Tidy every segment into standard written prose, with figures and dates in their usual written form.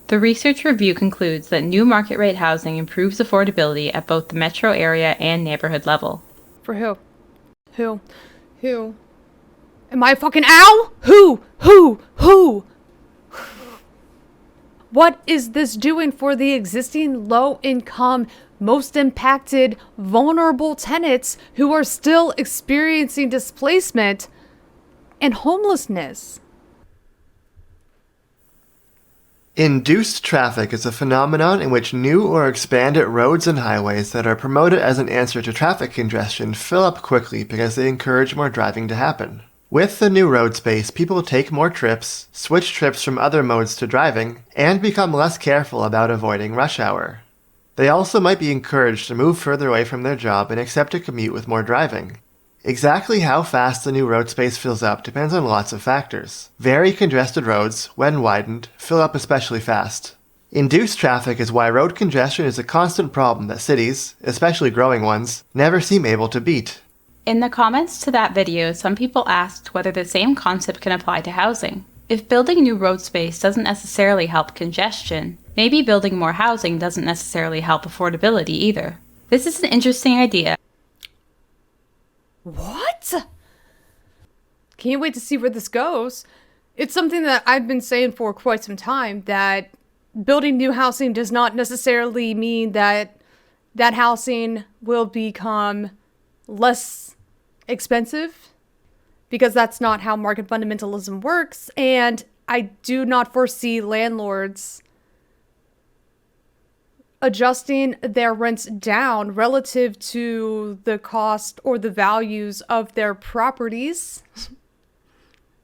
The research review concludes that new market rate housing improves affordability at both the metro area and neighborhood level. For who? Who? Am I fucking ow? Who? What is this doing for the existing low-income, most impacted, vulnerable tenants who are still experiencing displacement and homelessness? Induced traffic is a phenomenon in which new or expanded roads and highways that are promoted as an answer to traffic congestion fill up quickly because they encourage more driving to happen. With the new road space, people take more trips, switch trips from other modes to driving, and become less careful about avoiding rush hour. They also might be encouraged to move further away from their job and accept a commute with more driving. Exactly how fast the new road space fills up depends on lots of factors. Very congested roads, when widened, fill up especially fast. Induced traffic is why road congestion is a constant problem that cities, especially growing ones, never seem able to beat. In the comments to that video, some people asked whether the same concept can apply to housing. If building new road space doesn't necessarily help congestion, maybe building more housing doesn't necessarily help affordability either. This is an interesting idea. What? Can't wait to see where this goes. It's something that I've been saying for quite some time, that building new housing does not necessarily mean that that housing will become less expensive, because that's not how market fundamentalism works, and I do not foresee landlords adjusting their rents down relative to the cost or the values of their properties.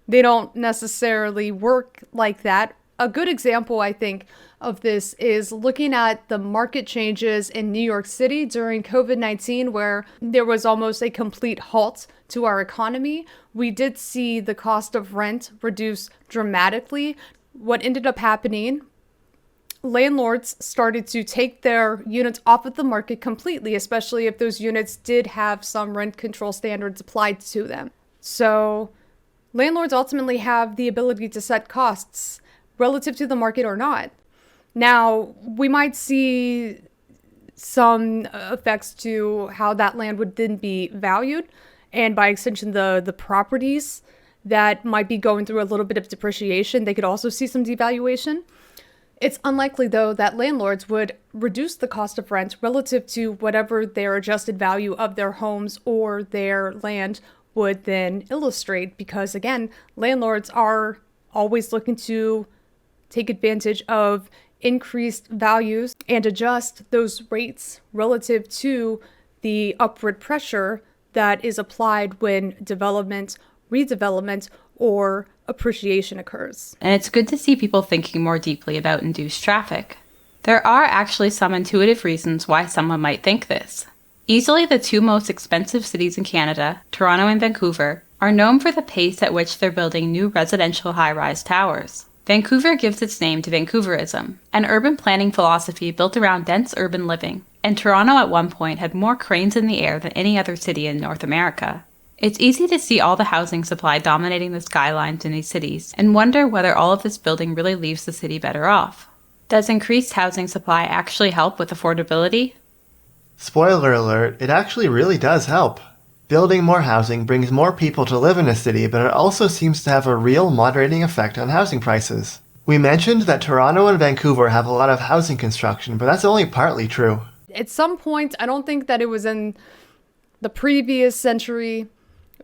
They don't necessarily work like that. A good example, I think, of this is looking at the market changes in New York City during COVID-19, where there was almost a complete halt to our economy. We did see the cost of rent reduce dramatically. What ended up happening, landlords started to take their units off of the market completely, especially if those units did have some rent control standards applied to them. So landlords ultimately have the ability to set costs relative to the market or not. Now, we might see some effects to how that land would then be valued, and by extension, the properties that might be going through a little bit of depreciation, they could also see some devaluation. It's unlikely, though, that landlords would reduce the cost of rent relative to whatever their adjusted value of their homes or their land would then illustrate, because, again, landlords are always looking to take advantage of increased values and adjust those rates relative to the upward pressure that is applied when development, redevelopment, or appreciation occurs. And it's good to see people thinking more deeply about induced traffic. There are actually some intuitive reasons why someone might think this. Easily the two most expensive cities in Canada, Toronto and Vancouver, are known for the pace at which they're building new residential high-rise towers. Vancouver gives its name to Vancouverism, an urban planning philosophy built around dense urban living, and Toronto at one point had more cranes in the air than any other city in North America. It's easy to see all the housing supply dominating the skylines in these cities and wonder whether all of this building really leaves the city better off. Does increased housing supply actually help with affordability? Spoiler alert, it actually really does help. Building more housing brings more people to live in a city, but it also seems to have a real moderating effect on housing prices. We mentioned that Toronto and Vancouver have a lot of housing construction, but that's only partly true. At some point, I don't think that it was in the previous century,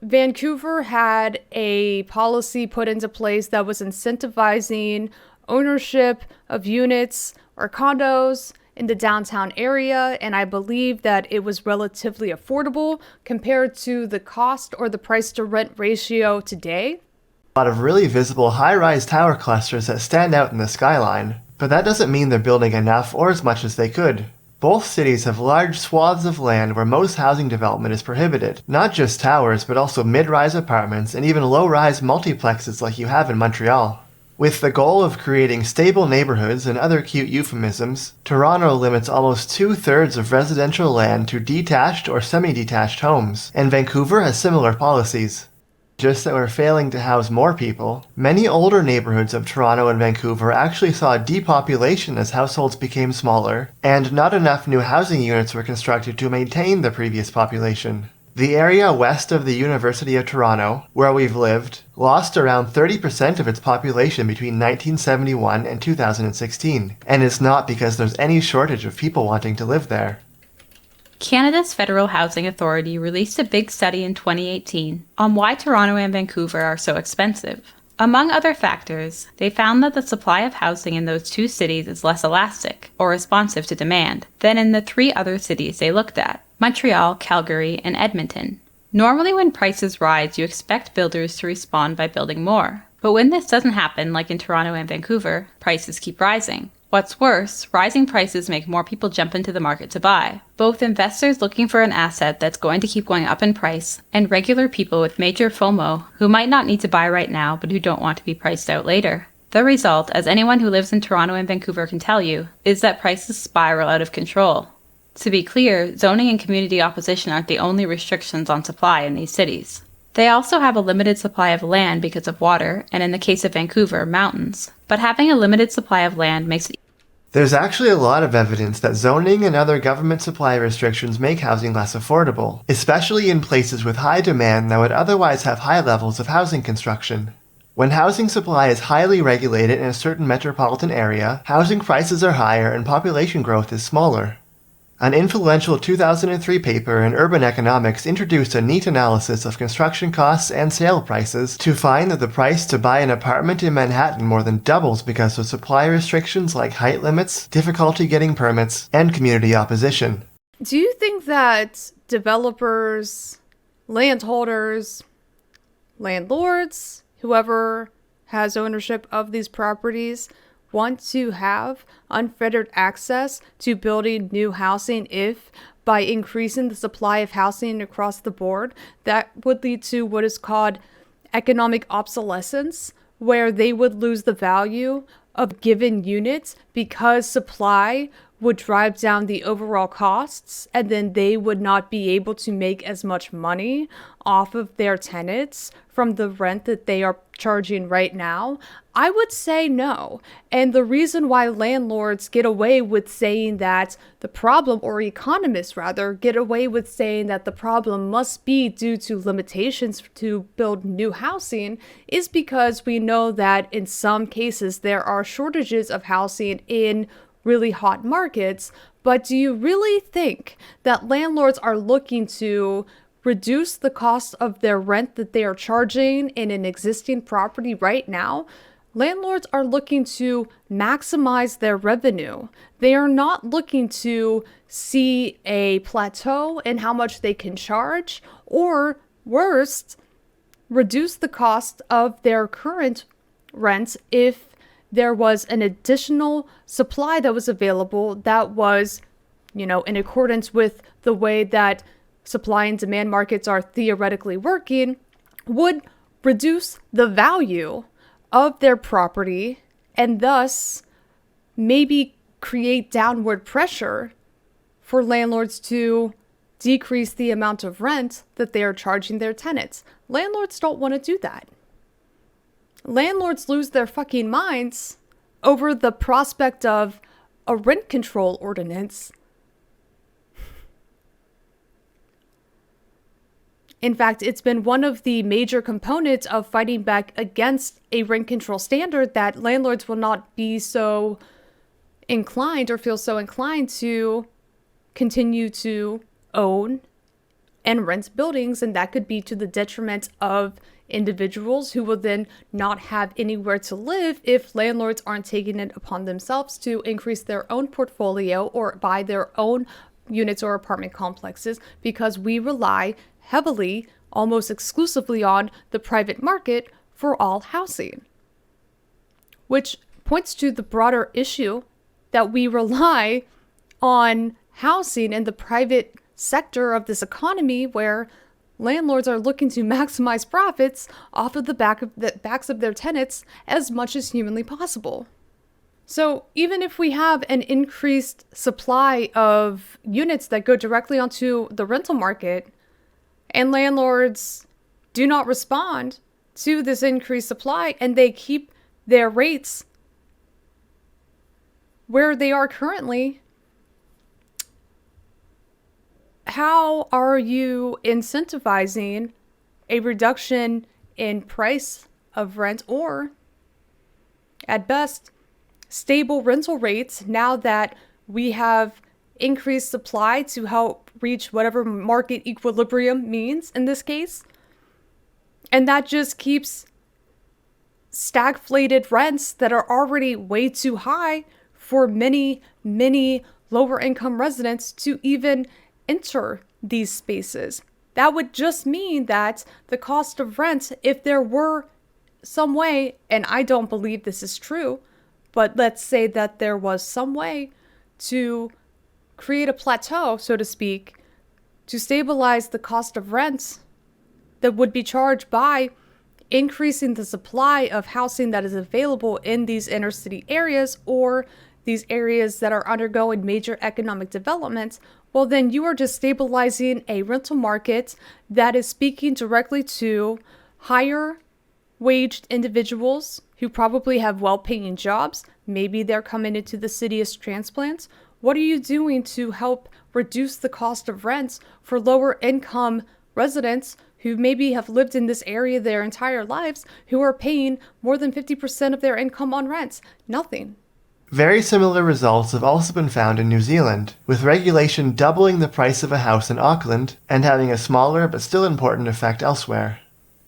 Vancouver had a policy put into place that was incentivizing ownership of units or condos in the downtown area, and I believe that it was relatively affordable compared to the cost or the price to rent ratio today. A lot of really visible high-rise tower clusters that stand out in the skyline, but that doesn't mean they're building enough or as much as they could. Both cities have large swaths of land where most housing development is prohibited. Not just towers, but also mid-rise apartments and even low-rise multiplexes like you have in Montreal. With the goal of creating stable neighborhoods and other cute euphemisms, Toronto limits almost 2/3 of residential land to detached or semi-detached homes, and Vancouver has similar policies. just that we're failing to house more people. Many older neighborhoods of Toronto and Vancouver actually saw depopulation as households became smaller, and not enough new housing units were constructed to maintain the previous population. The area west of the University of Toronto, where we've lived, lost around 30% of its population between 1971 and 2016, and it's not because there's any shortage of people wanting to live there. Canada's Federal Housing Authority released a big study in 2018 on why Toronto and Vancouver are so expensive. Among other factors, they found that the supply of housing in those two cities is less elastic, or responsive to demand, than in the three other cities they looked at: Montreal, Calgary, and Edmonton. Normally when prices rise, you expect builders to respond by building more. But when this doesn't happen, like in Toronto and Vancouver, prices keep rising. What's worse, rising prices make more people jump into the market to buy. Both investors looking for an asset that's going to keep going up in price, and regular people with major FOMO who might not need to buy right now but who don't want to be priced out later. The result, as anyone who lives in Toronto and Vancouver can tell you, is that prices spiral out of control. To be clear, zoning and community opposition aren't the only restrictions on supply in these cities. They also have a limited supply of land because of water, and in the case of Vancouver, mountains. But having a limited supply of land makes it... There's actually a lot of evidence that zoning and other government supply restrictions make housing less affordable, especially in places with high demand that would otherwise have high levels of housing construction. When housing supply is highly regulated in a certain metropolitan area, housing prices are higher and population growth is smaller. An influential 2003 paper in Urban Economics introduced a neat analysis of construction costs and sale prices to find that the price to buy an apartment in Manhattan more than doubles because of supply restrictions like height limits, difficulty getting permits, and community opposition. Do you think that developers, landholders, landlords, whoever has ownership of these properties, want to have unfettered access to building new housing if, by increasing the supply of housing across the board, that would lead to what is called economic obsolescence, where they would lose the value of given units because supply would drive down the overall costs, and then they would not be able to make as much money off of their tenants from the rent that they are charging right now? I would say no. And the reason why landlords get away with saying that the problem, or economists rather, get away with saying that the problem must be due to limitations to build new housing is because we know that in some cases there are shortages of housing in really hot markets. But do you really think that landlords are looking to reduce the cost of their rent that they are charging in an existing property right now? Landlords are looking to maximize their revenue. They are not looking to see a plateau in how much they can charge, or worst, reduce the cost of their current rent if there was an additional supply that was available that was, in accordance with the way that supply and demand markets are theoretically working, would reduce the value of their property and thus maybe create downward pressure for landlords to decrease the amount of rent that they are charging their tenants. Landlords don't want to do that. Landlords lose their fucking minds over the prospect of a rent control ordinance. In fact, it's been one of the major components of fighting back against a rent control standard that landlords will not be so inclined or feel so inclined to continue to own and rent buildings, and that could be to the detriment of individuals who will then not have anywhere to live if landlords aren't taking it upon themselves to increase their own portfolio or buy their own units or apartment complexes, because we rely heavily, almost exclusively, on the private market for all housing. Which points to the broader issue that we rely on housing in the private sector of this economy, where landlords are looking to maximize profits off of the backs of their tenants as much as humanly possible. So even if we have an increased supply of units that go directly onto the rental market, and landlords do not respond to this increased supply and they keep their rates where they are currently, how are you incentivizing a reduction in price of rent, or at best, stable rental rates now that we have increased supply to help reach whatever market equilibrium means in this case? And that just keeps stagflated rents that are already way too high for many, many lower income residents to even enter these spaces. That would just mean that the cost of rent, if there were some way, and I don't believe this is true, but let's say that there was some way to create a plateau, so to speak, to stabilize the cost of rent that would be charged by increasing the supply of housing that is available in these inner city areas or these areas that are undergoing major economic development, well, then you are just stabilizing a rental market that is speaking directly to higher waged individuals who probably have well-paying jobs. Maybe they're coming into the city as transplants. What are you doing to help reduce the cost of rents for lower income residents who maybe have lived in this area their entire lives, who are paying more than 50% of their income on rent? Nothing. Very similar results have also been found in New Zealand, with regulation doubling the price of a house in Auckland and having a smaller but still important effect elsewhere.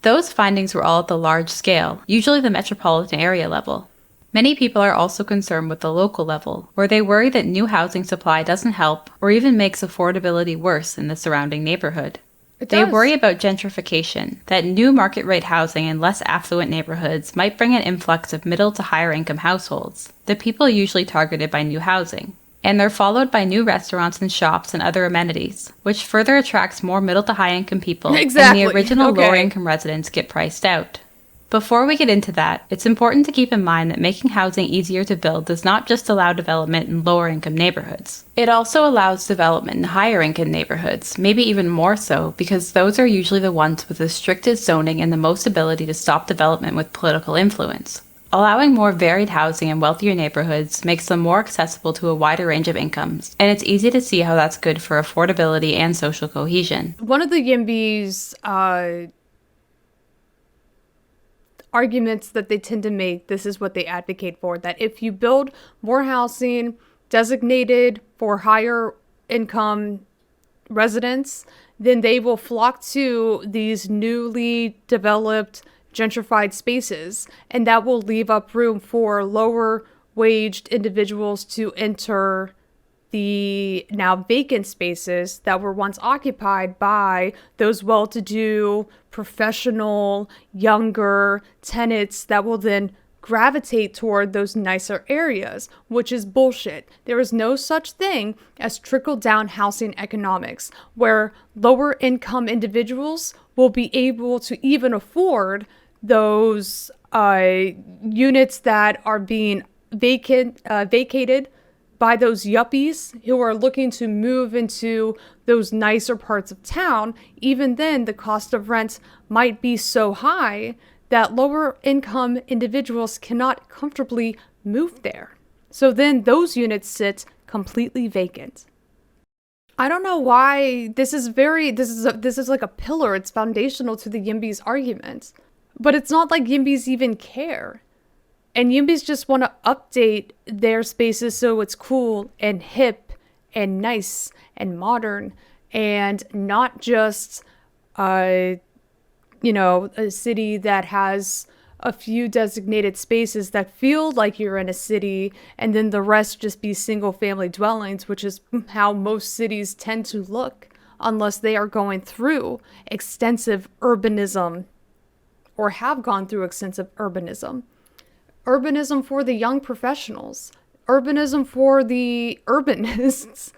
Those findings were all at the large scale, usually the metropolitan area level. Many people are also concerned with the local level, where they worry that new housing supply doesn't help or even makes affordability worse in the surrounding neighborhood. They worry about gentrification, that new market rate housing in less affluent neighborhoods might bring an influx of middle to higher income households, the people usually targeted by new housing. And they're followed by new restaurants and shops and other amenities, which further attracts more middle to high income people, Exactly. And the original Okay. lower income residents get priced out. Before we get into that, it's important to keep in mind that making housing easier to build does not just allow development in lower income neighborhoods. It also allows development in higher income neighborhoods, maybe even more so, because those are usually the ones with the strictest zoning and the most ability to stop development with political influence. Allowing more varied housing in wealthier neighborhoods makes them more accessible to a wider range of incomes, and it's easy to see how that's good for affordability and social cohesion. One of the YIMBYs arguments that they tend to make, this is what they advocate for, that if you build more housing designated for higher income residents, then they will flock to these newly developed gentrified spaces, and that will leave up room for lower waged individuals to enter the now vacant spaces that were once occupied by those well-to-do, professional, younger tenants that will then gravitate toward those nicer areas, which is bullshit. There is no such thing as trickle-down housing economics, where lower income individuals will be able to even afford those units that are being vacated by those yuppies who are looking to move into those nicer parts of town. Even then, the cost of rent might be so high that lower income individuals cannot comfortably move there. So then those units sit completely vacant. I don't know why this is like a pillar. It's foundational to the YIMBYs argument. But it's not like YIMBYs even care. And YIMBYs just want to update their spaces so it's cool and hip and nice and modern, and not just, a city that has a few designated spaces that feel like you're in a city, and then the rest just be single family dwellings, which is how most cities tend to look unless they are going through extensive urbanism or have gone through extensive urbanism. Urbanism for the young professionals. Urbanism for the urbanists.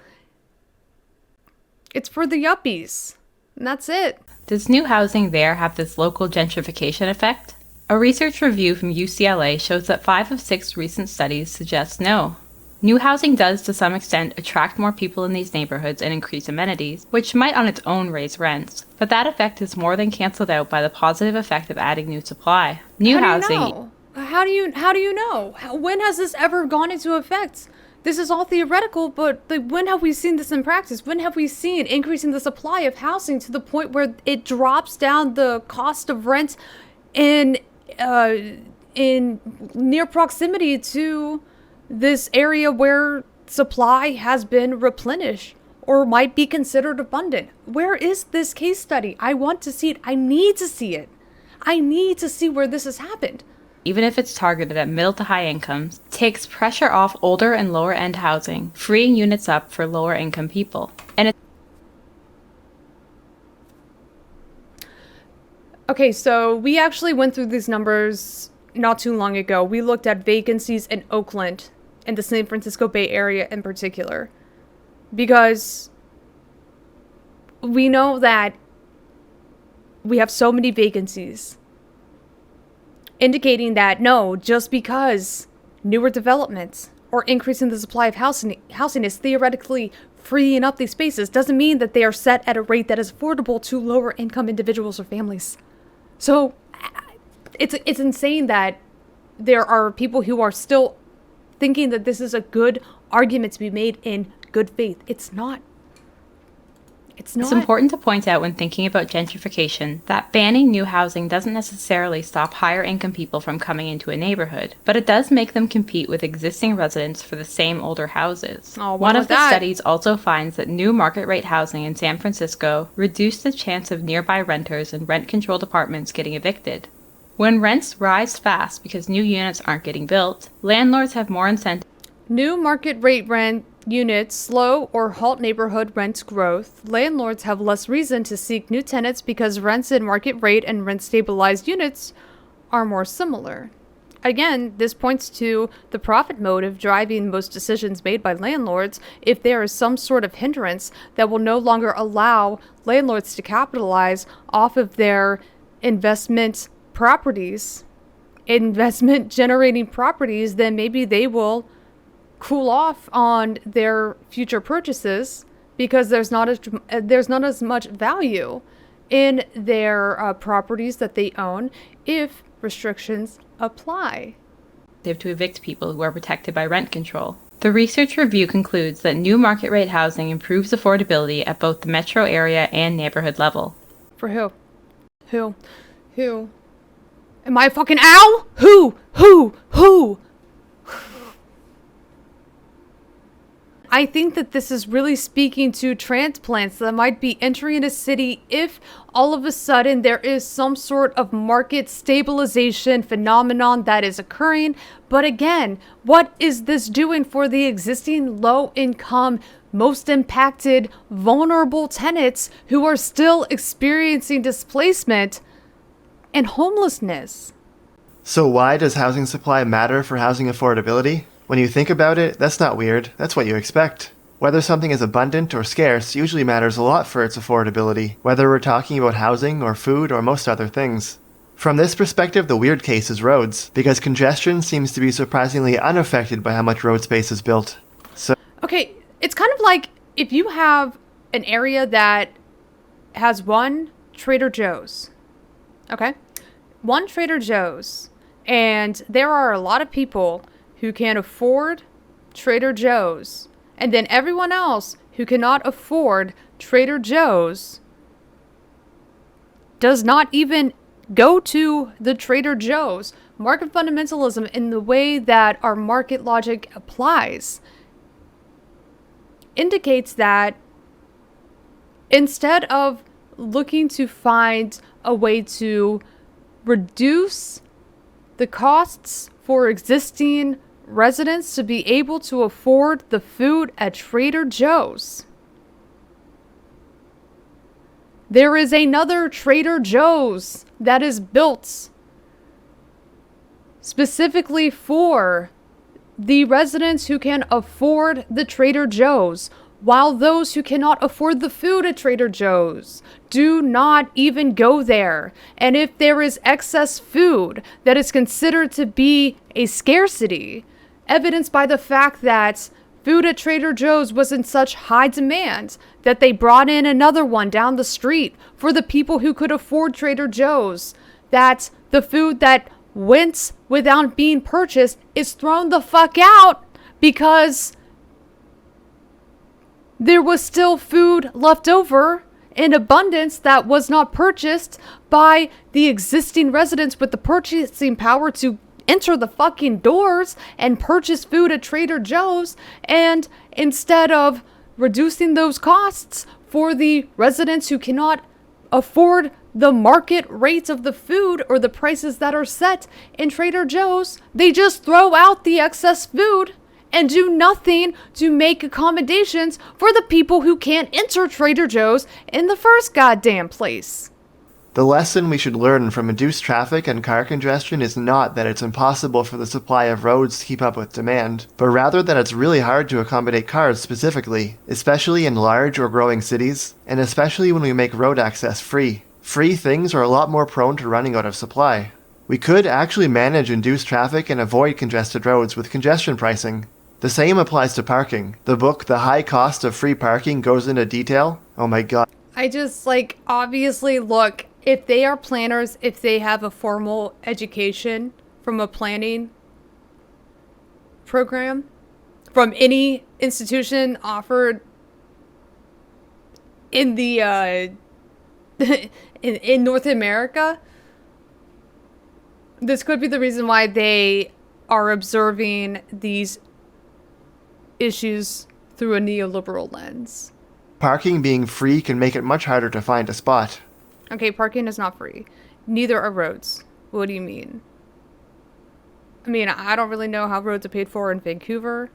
It's for the yuppies. And that's it. Does new housing there have this local gentrification effect? A research review from UCLA shows that 5 of 6 recent studies suggest no. New housing does, to some extent, attract more people in these neighborhoods and increase amenities, which might on its own raise rents. But that effect is more than canceled out by the positive effect of adding new supply. New housing. How do you know? When has this ever gone into effect? This is all theoretical, but when have we seen this in practice? When have we seen increasing the supply of housing to the point where it drops down the cost of rent in near proximity to this area where supply has been replenished or might be considered abundant? Where is this case study? I want to see it. I need to see it. I need to see where this has happened. Even if it's targeted at middle to high incomes, takes pressure off older and lower end housing, freeing units up for lower income people. Okay, so we actually went through these numbers not too long ago. We looked at vacancies in Oakland and the San Francisco Bay Area in particular, because we know that we have so many vacancies, indicating that no, just because newer developments or increasing the supply of housing is theoretically freeing up these spaces doesn't mean that they are set at a rate that is affordable to lower income individuals or families. So it's insane that there are people who are still thinking that this is a good argument to be made in good faith. It's not. It's important to point out when thinking about gentrification that banning new housing doesn't necessarily stop higher income people from coming into a neighborhood, but it does make them compete with existing residents for the same older houses. One of the studies also finds that new market rate housing in San Francisco reduced the chance of nearby renters and rent-controlled apartments getting evicted. When rents rise fast because new units aren't getting built, landlords have more incentive. New market rate rent units slow or halt neighborhood rent growth. Landlords have less reason to seek new tenants because rents in market rate and rent stabilized units are more similar. Again, this points to the profit motive driving most decisions made by landlords. If there is some sort of hindrance that will no longer allow landlords to capitalize off of their investment generating properties, then maybe they will cool off on their future purchases because there's not as much value in their properties that they own if restrictions apply. They have to evict people who are protected by rent control. The research review concludes that new market rate housing improves affordability at both the metro area and neighborhood level. For who? Who? Am I fucking owl? Who? I think that this is really speaking to transplants that might be entering a city if all of a sudden there is some sort of market stabilization phenomenon that is occurring. But again, what is this doing for the existing low-income, most impacted, vulnerable tenants who are still experiencing displacement and homelessness? So why does housing supply matter for housing affordability? When you think about it, that's not weird. That's what you expect. Whether something is abundant or scarce usually matters a lot for its affordability, whether we're talking about housing or food or most other things. From this perspective, the weird case is roads, because congestion seems to be surprisingly unaffected by how much road space is built. Okay, it's kind of like if you have an area that has one Trader Joe's, okay? One Trader Joe's, and there are a lot of people who can afford Trader Joe's, and then everyone else who cannot afford Trader Joe's does not even go to the Trader Joe's. Market fundamentalism in the way that our market logic applies indicates that instead of looking to find a way to reduce the costs for existing residents to be able to afford the food at Trader Joe's, there is another Trader Joe's that is built specifically for the residents who can afford the Trader Joe's, while those who cannot afford the food at Trader Joe's do not even go there. And if there is excess food that is considered to be a scarcity, evidenced by the fact that food at Trader Joe's was in such high demand that they brought in another one down the street for the people who could afford Trader Joe's. That the food that went without being purchased is thrown the fuck out because there was still food left over in abundance that was not purchased by the existing residents with the purchasing power to enter the fucking doors and purchase food at Trader Joe's. And instead of reducing those costs for the residents who cannot afford the market rates of the food or the prices that are set in Trader Joe's, they just throw out the excess food and do nothing to make accommodations for the people who can't enter Trader Joe's in the first goddamn place. The lesson we should learn from induced traffic and car congestion is not that it's impossible for the supply of roads to keep up with demand, but rather that it's really hard to accommodate cars specifically, especially in large or growing cities, and especially when we make road access free. Free things are a lot more prone to running out of supply. We could actually manage induced traffic and avoid congested roads with congestion pricing. The same applies to parking. The book The High Cost of Free Parking goes into detail. Oh my god. I just, obviously, look, if they are planners, if they have a formal education from a planning program, from any institution offered in the, in North America, this could be the reason why they are observing these issues through a neoliberal lens. Parking being free can make it much harder to find a spot. Okay, parking is not free. Neither are roads. What do you mean? I mean, I don't really know how roads are paid for in Vancouver,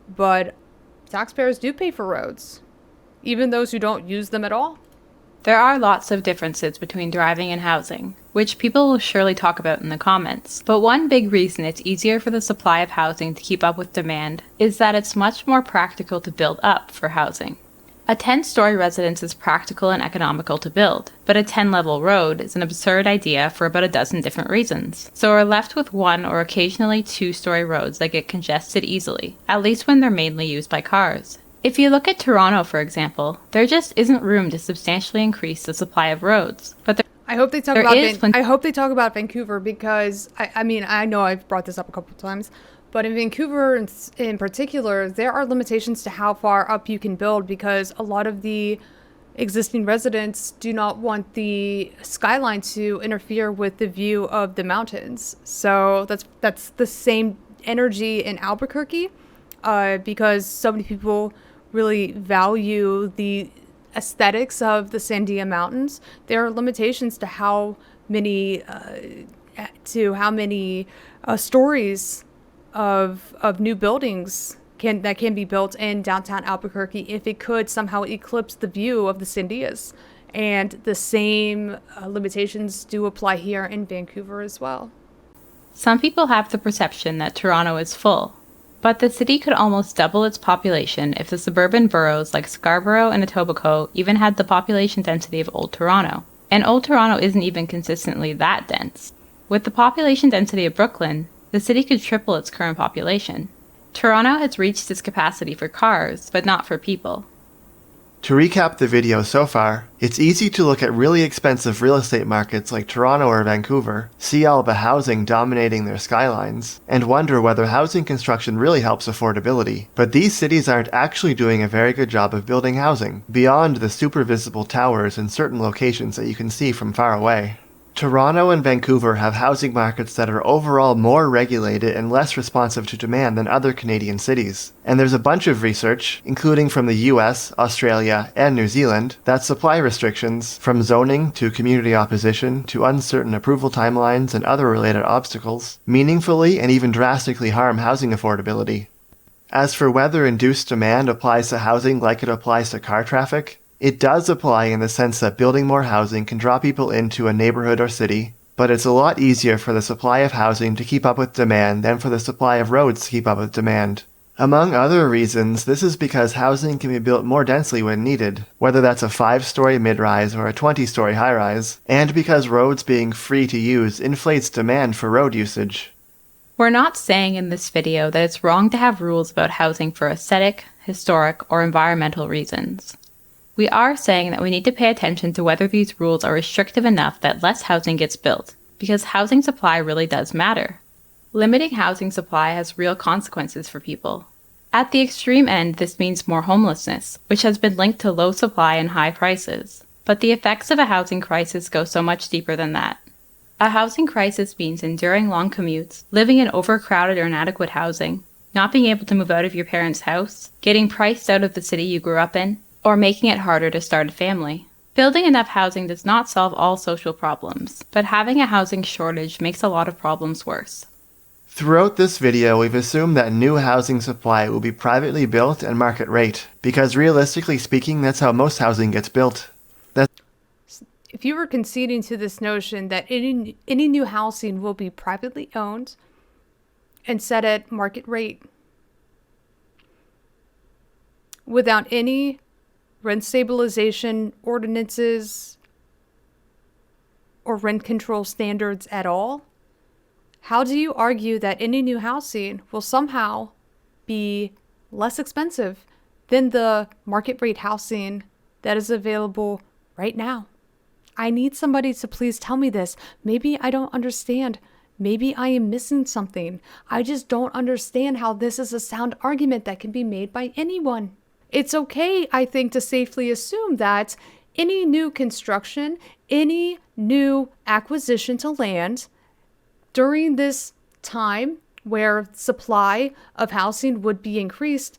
but taxpayers do pay for roads, even those who don't use them at all. There are lots of differences between driving and housing, which people will surely talk about in the comments. But one big reason it's easier for the supply of housing to keep up with demand is that it's much more practical to build up for housing. A 10-story residence is practical and economical to build, but a 10-level road is an absurd idea for about a dozen different reasons. So we're left with 1 or occasionally 2-story roads that get congested easily, at least when they're mainly used by cars. If you look at Toronto, for example, there just isn't room to substantially increase the supply of roads. But I hope they talk about Vancouver because I mean I know I've brought this up a couple of times, but in Vancouver in particular, there are limitations to how far up you can build because a lot of the existing residents do not want the skyline to interfere with the view of the mountains. So that's the same energy in Albuquerque because so many people really value the aesthetics of the Sandia Mountains. There are limitations to how many stories of new buildings can be built in downtown Albuquerque if it could somehow eclipse the view of the Sandias. And the same limitations do apply here in Vancouver as well. Some people have the perception that Toronto is full, but the city could almost double its population if the suburban boroughs like Scarborough and Etobicoke even had the population density of Old Toronto. And Old Toronto isn't even consistently that dense. With the population density of Brooklyn, the city could triple its current population. Toronto has reached its capacity for cars, but not for people. To recap the video so far, it's easy to look at really expensive real estate markets like Toronto or Vancouver, see all the housing dominating their skylines, and wonder whether housing construction really helps affordability. But these cities aren't actually doing a very good job of building housing, beyond the super visible towers in certain locations that you can see from far away. Toronto and Vancouver have housing markets that are overall more regulated and less responsive to demand than other Canadian cities. And there's a bunch of research, including from the US, Australia, and New Zealand, that supply restrictions, from zoning to community opposition to uncertain approval timelines and other related obstacles, meaningfully and even drastically harm housing affordability. As for whether induced demand applies to housing like it applies to car traffic, it does apply in the sense that building more housing can draw people into a neighborhood or city, but it's a lot easier for the supply of housing to keep up with demand than for the supply of roads to keep up with demand. Among other reasons, this is because housing can be built more densely when needed, whether that's a 5-story mid-rise or a 20-story high-rise, and because roads being free to use inflates demand for road usage. We're not saying in this video that it's wrong to have rules about housing for aesthetic, historic, or environmental reasons. We are saying that we need to pay attention to whether these rules are restrictive enough that less housing gets built, because housing supply really does matter. Limiting housing supply has real consequences for people. At the extreme end, this means more homelessness, which has been linked to low supply and high prices. But the effects of a housing crisis go so much deeper than that. A housing crisis means enduring long commutes, living in overcrowded or inadequate housing, not being able to move out of your parents' house, getting priced out of the city you grew up in, or making it harder to start a family. Building enough housing does not solve all social problems, but having a housing shortage makes a lot of problems worse. Throughout this video, we've assumed that new housing supply will be privately built and market rate, because realistically speaking, that's how most housing gets built. If you were conceding to this notion that any new housing will be privately owned and set at market rate without any rent stabilization ordinances or rent control standards at all, how do you argue that any new housing will somehow be less expensive than the market rate housing that is available right now? I need somebody to please tell me this. Maybe I don't understand. Maybe I am missing something. I just don't understand how this is a sound argument that can be made by anyone. It's okay, I think, to safely assume that any new construction, any new acquisition to land during this time where supply of housing would be increased,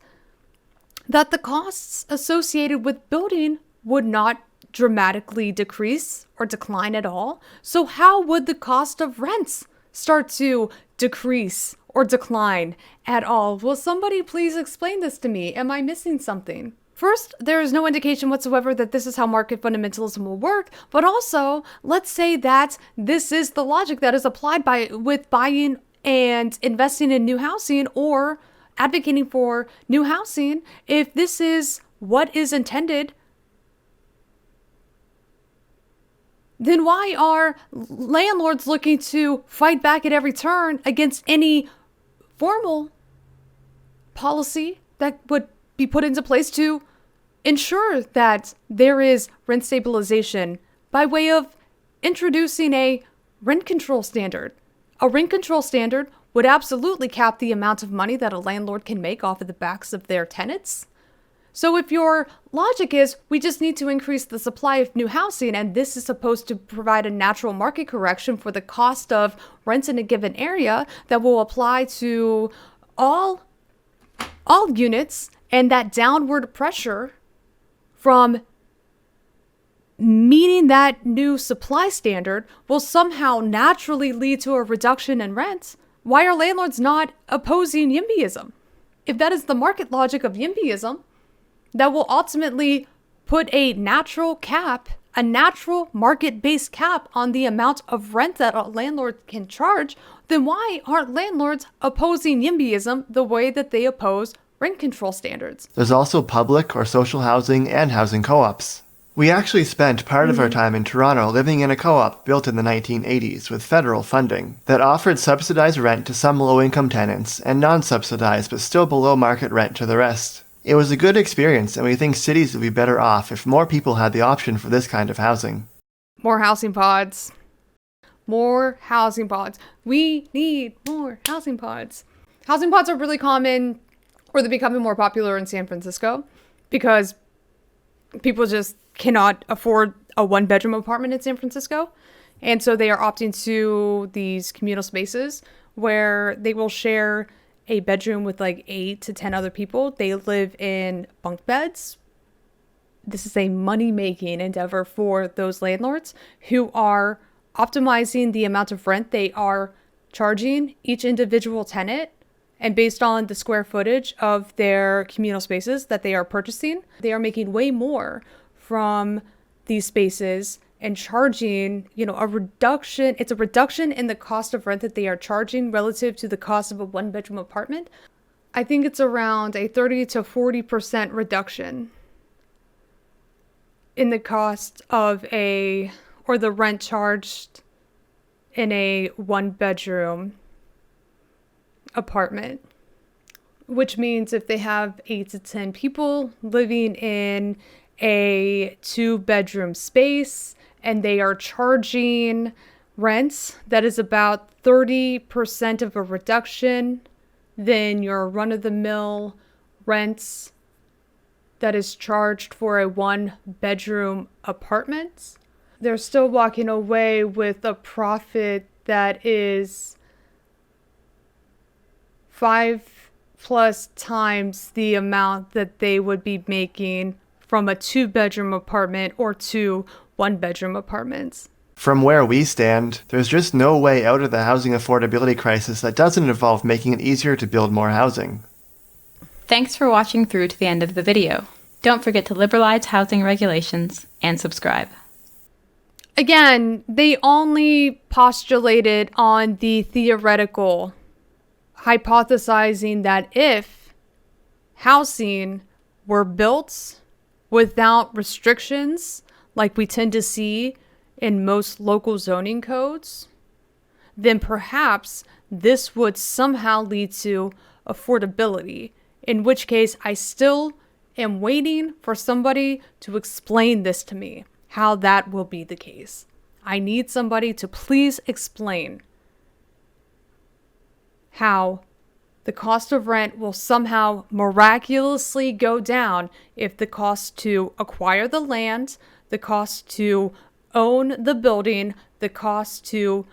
that the costs associated with building would not dramatically decrease or decline at all. So how would the cost of rents start to decrease or decline at all? Will somebody please explain this to me? Am I missing something? First, there is no indication whatsoever that this is how market fundamentalism will work, but also, let's say that this is the logic that is applied with buying and investing in new housing or advocating for new housing. If this is what is intended, then why are landlords looking to fight back at every turn against any formal policy that would be put into place to ensure that there is rent stabilization by way of introducing a rent control standard? A rent control standard would absolutely cap the amount of money that a landlord can make off of the backs of their tenants. So if your logic is we just need to increase the supply of new housing and this is supposed to provide a natural market correction for the cost of rents in a given area that will apply to all units, and that downward pressure from meeting that new supply standard will somehow naturally lead to a reduction in rents, why are landlords not opposing YIMBYism? If that is the market logic of YIMBYism, that will ultimately put a natural cap, a natural market-based cap on the amount of rent that a landlord can charge, then why aren't landlords opposing YIMBYism the way that they oppose rent control standards? There's also public or social housing and housing co-ops. We actually spent part of our time in Toronto living in a co-op built in the 1980s with federal funding that offered subsidized rent to some low-income tenants and non-subsidized but still below market rent to the rest. It was a good experience, and we think cities would be better off if more people had the option for this kind of housing. More housing pods. More housing pods. We need more housing pods. Housing pods are really common, or they're becoming more popular in San Francisco, because people just cannot afford a one-bedroom apartment in San Francisco. And so they are opting to these communal spaces where they will share a bedroom with like 8 to 10 other people. They live in bunk beds. This is a money-making endeavor for those landlords who are optimizing the amount of rent they are charging each individual tenant. And based on the square footage of their communal spaces that they are purchasing, they are making way more from these spaces and charging, a reduction. It's a reduction in the cost of rent that they are charging relative to the cost of a one-bedroom apartment. I think it's around a 30 to 40% reduction in the cost of the rent charged in a one-bedroom apartment, which means if they have 8 to 10 people living in a 2-bedroom space and they are charging rents that is about 30% of a reduction than your run-of-the-mill rents that is charged for a 1-bedroom apartment, they're still walking away with a profit that is 5+ times the amount that they would be making from a 2-bedroom apartment or 2 1-bedroom apartments. From where we stand, there's just no way out of the housing affordability crisis that doesn't involve making it easier to build more housing. Thanks for watching through to the end of the video. Don't forget to liberalize housing regulations and subscribe. Again, they only postulated on the theoretical, hypothesizing that if housing were built without restrictions, like we tend to see in most local zoning codes, then perhaps this would somehow lead to affordability, in which case I still am waiting for somebody to explain this to me, how that will be the case. I need somebody to please explain how the cost of rent will somehow miraculously go down if the cost to acquire the land, the cost to own the building, the cost to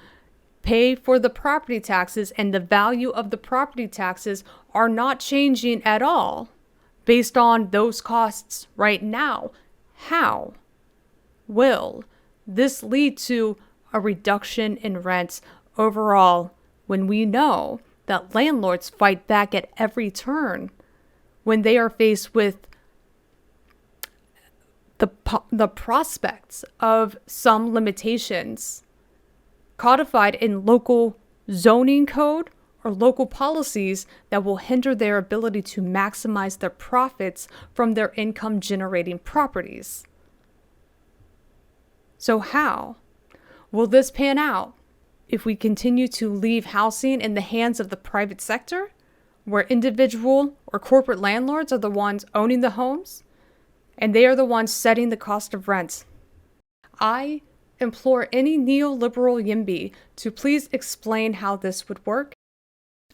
pay for the property taxes, and the value of the property taxes are not changing at all based on those costs right now. How will this lead to a reduction in rents overall when we know that landlords fight back at every turn when they are faced with the prospects of some limitations codified in local zoning code or local policies that will hinder their ability to maximize their profits from their income generating properties? So how will this pan out if we continue to leave housing in the hands of the private sector, where individual or corporate landlords are the ones owning the homes and they are the ones setting the cost of rent? I implore any neoliberal YIMBY to please explain how this would work.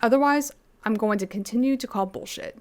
Otherwise, I'm going to continue to call bullshit.